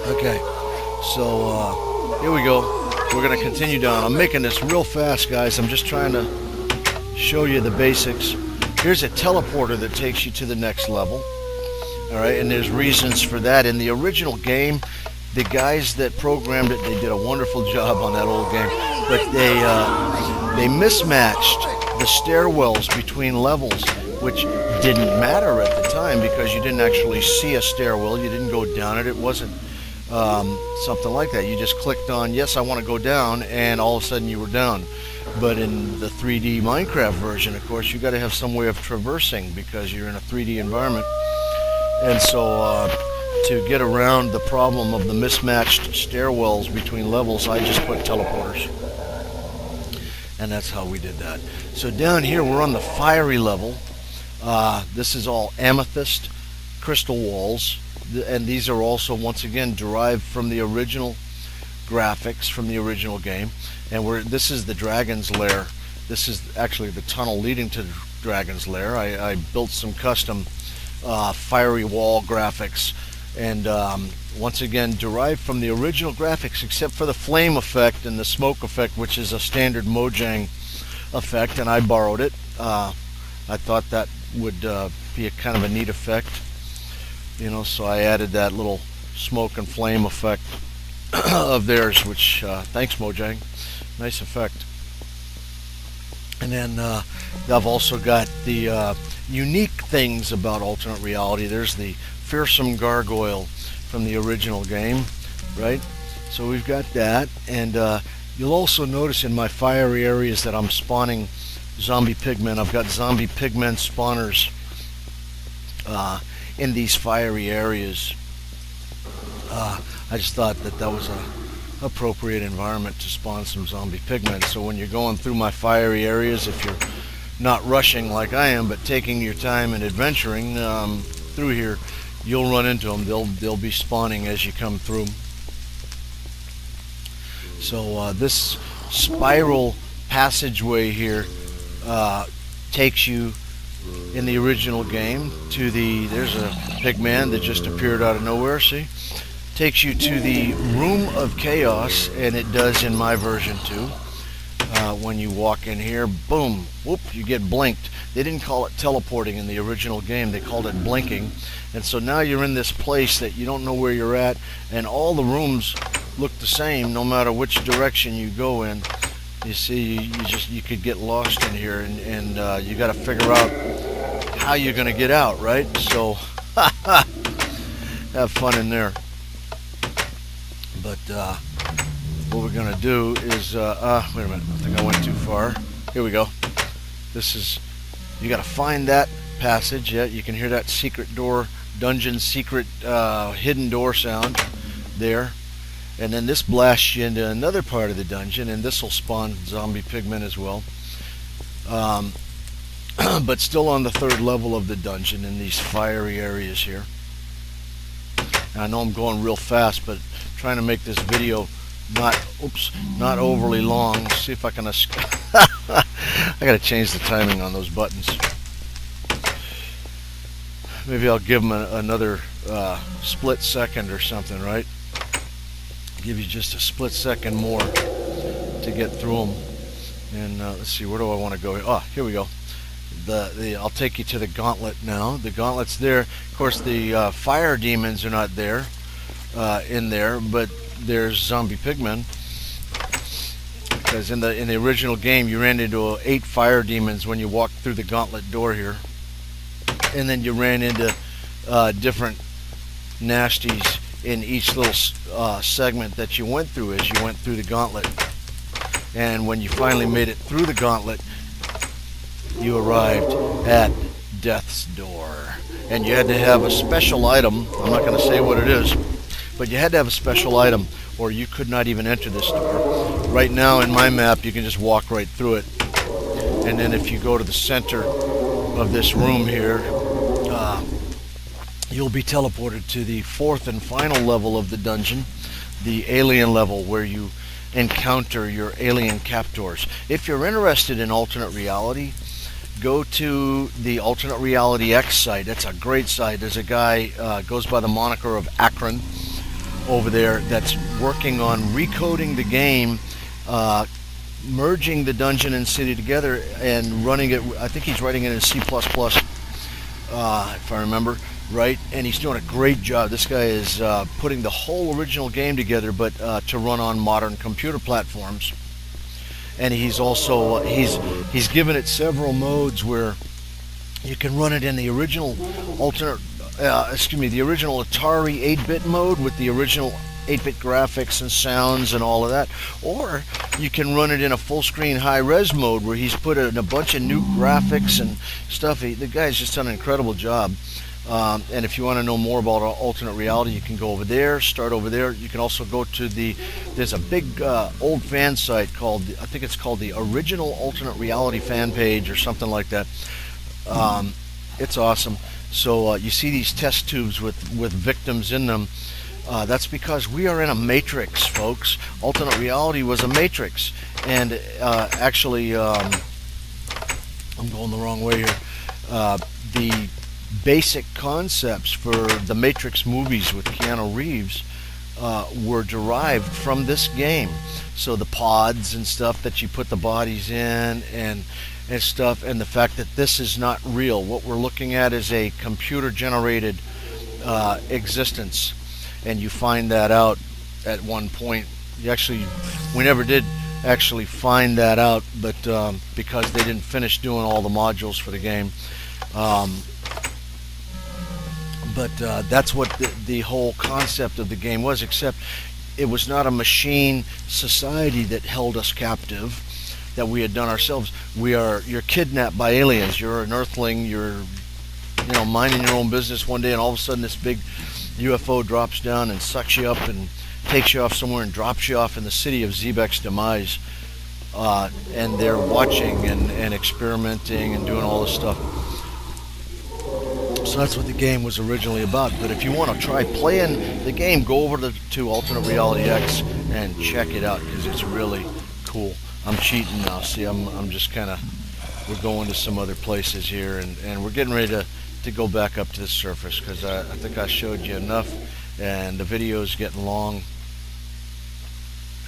Okay, so here we go. We're going to continue down. I'm making this real fast, guys. I'm just trying to show you the basics. Here's a teleporter that takes you to the next level. All right, and there's reasons for that. In the original game, the guys that programmed it, they did a wonderful job on that old game, but they mismatched the stairwells between levels, which didn't matter at the time because you didn't actually see a stairwell. You didn't go down it. It wasn't something like that. You just clicked on, yes, I want to go down, and all of a sudden you were down. But in the 3D Minecraft version, of course, you got to have some way of traversing because you're in a 3D environment. And so to get around the problem of the mismatched stairwells between levels, I just put teleporters. And that's how we did that. So down here, we're on the fiery level. This is all amethyst crystal walls. And these are also, once again, derived from the original graphics from the original game. And this is the dragon's lair. This is actually the tunnel leading to the dragon's lair. I built some custom fiery wall graphics, and once again derived from the original graphics, except for the flame effect and the smoke effect, which is a standard Mojang effect, and I borrowed it. I thought that would be a kind of a neat effect, you know, so I added that little smoke and flame effect of theirs, which thanks Mojang, nice effect. And then I've also got the unique things about alternate reality. There's the fearsome gargoyle from the original game, right? So we've got that, and you'll also notice in my fiery areas that I'm spawning zombie pigmen. I've got zombie pigmen spawners in these fiery areas. I just thought that was a appropriate environment to spawn some zombie pigmen. So when you're going through my fiery areas, if you're not rushing like I am, but taking your time and adventuring through here, you'll run into them. They'll be spawning as you come through. So this spiral passageway here takes you in the original game to there's a pigman that just appeared out of nowhere, see? Takes you to the room of chaos, and it does in my version too. When you walk in here, boom, whoop, you get blinked. They didn't call it teleporting in the original game, they called it blinking. And so now you're in this place that you don't know where you're at, and all the rooms look the same no matter which direction you go in. You see, you could get lost in here, and you got to figure out how you're going to get out, right? So have fun in there. But what we're going to do is, wait a minute, I think I went too far. Here we go. This is, you got to find that passage. Yeah, you can hear that secret door, dungeon secret hidden door sound there. And then this blasts you into another part of the dungeon, and this will spawn zombie pigmen as well. But still on the third level of the dungeon in these fiery areas here. Now, I know I'm going real fast, but trying to make this video not overly long. Let's see if I can I gotta change the timing on those buttons. Maybe I'll give them another split second or something, right? Give you just a split second more to get through them. And let's see, where do I want to go? Oh, here we go. I'll take you to the gauntlet now. The gauntlet's there. Of course, the fire demons are not there in there, but there's zombie pigmen. Because in the original game, you ran into 8 fire demons when you walked through the gauntlet door here, and then you ran into different nasties in each little segment that you went through as you went through the gauntlet. And when you finally made it through the gauntlet, you arrived at death's door. And you had to have a special item. I'm not going to say what it is, but you had to have a special item or you could not even enter this door. Right now in my map, you can just walk right through it. And then if you go to the center of this room here, you'll be teleported to the 4th and final level of the dungeon, the alien level, where you encounter your alien captors. If you're interested in alternate reality, go to the Alternate Reality X site. It's a great site. There's a guy goes by the moniker of Akron, over there that's working on recoding the game, merging the dungeon and city together and running it. I think he's writing it in C++, if I remember right, and he's doing a great job. This guy is putting the whole original game together, but to run on modern computer platforms. And he's also he's given it several modes where you can run it in the original the original Atari 8-bit mode with the original 8-bit graphics and sounds and all of that, or you can run it in a full-screen high-res mode where he's put in a bunch of new graphics and stuff. The guy's just done an incredible job. And if you want to know more about alternate reality, you can go over there, start over there. You can also go to there's a big old fan site called, I think it's called the Original Alternate Reality fan page or something like that. It's awesome. So you see these test tubes with victims in them. That's because we are in a matrix, folks. Alternate reality was a matrix. And actually, I'm going the wrong way here. The basic concepts for the Matrix movies with Keanu Reeves were derived from this game. So the pods and stuff that you put the bodies in and stuff, and the fact that this is not real. What we're looking at is a computer generated existence, and you find that out at one point. We never did actually find that out, but because they didn't finish doing all the modules for the game. But that's what the whole concept of the game was, except it was not a machine society that held us captive that we had done ourselves. You're kidnapped by aliens. You're an earthling. You're minding your own business one day, and all of a sudden this big UFO drops down and sucks you up and takes you off somewhere and drops you off in the city of Xebec's Demise. And they're watching and experimenting and doing all this stuff. So that's what the game was originally about. But if you want to try playing the game, go over to Alternate Reality X and check it out, because it's really cool. I'm cheating now. See, I'm just kind of, we're going to some other places here, and we're getting ready to go back up to the surface, because I think I showed you enough, and the video's getting long,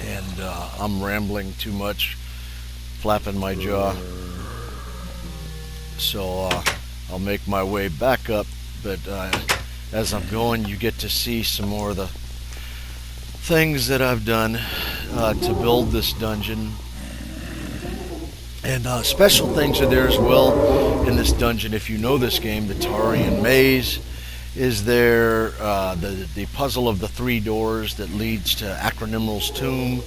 and I'm rambling too much, flapping my jaw. So I'll make my way back up, but as I'm going, you get to see some more of the things that I've done to build this dungeon. And special things are there as well in this dungeon. If you know this game, the Tarian Maze is there. The puzzle of the 3 doors that leads to Acronymral's tomb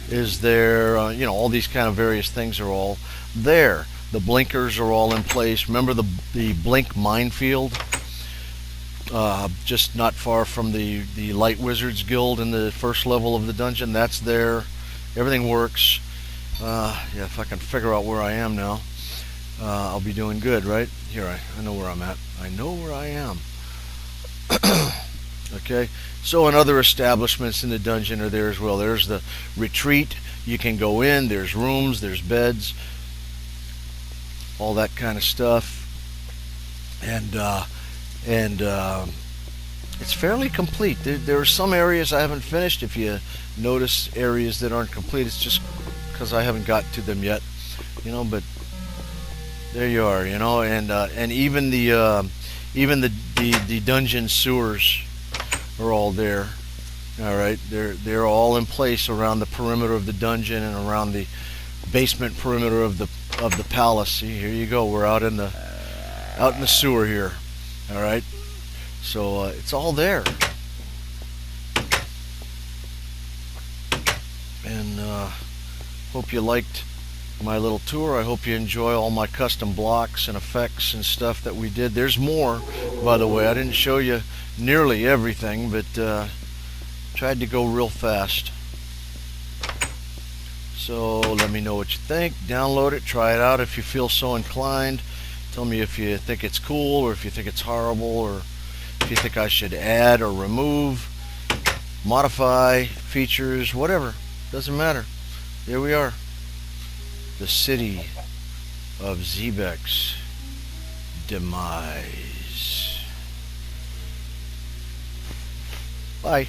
is there. All these kind of various things are all there. The blinkers are all in place. Remember the blink minefield? Just not far from the Light Wizards Guild in the first level of the dungeon. That's there. Everything works. If I can figure out where I am now, I'll be doing good, right? Here, I know where I'm at. I know where I am. Okay, so and other establishments in the dungeon are there as well. There's the retreat. You can go in. There's rooms. There's beds. All that kind of stuff. And it's fairly complete. There are some areas I haven't finished. If you notice areas that aren't complete, it's just because I haven't got to them yet, but there you are, and even the dungeon sewers are all there. All right, they're all in place around the perimeter of the dungeon and around the basement perimeter of the palace. See, here you go. We're out in the sewer here. All right, so it's all there. And hope you liked my little tour. I hope you enjoy all my custom blocks and effects and stuff that we did. There's more, by the way. I didn't show you nearly everything, but tried to go real fast. So let me know what you think. Download it, try it out if you feel so inclined. Tell me if you think it's cool, or if you think it's horrible, or if you think I should add or remove, modify features, whatever. Doesn't matter. There we are. The city of Xebec's Demise. Bye.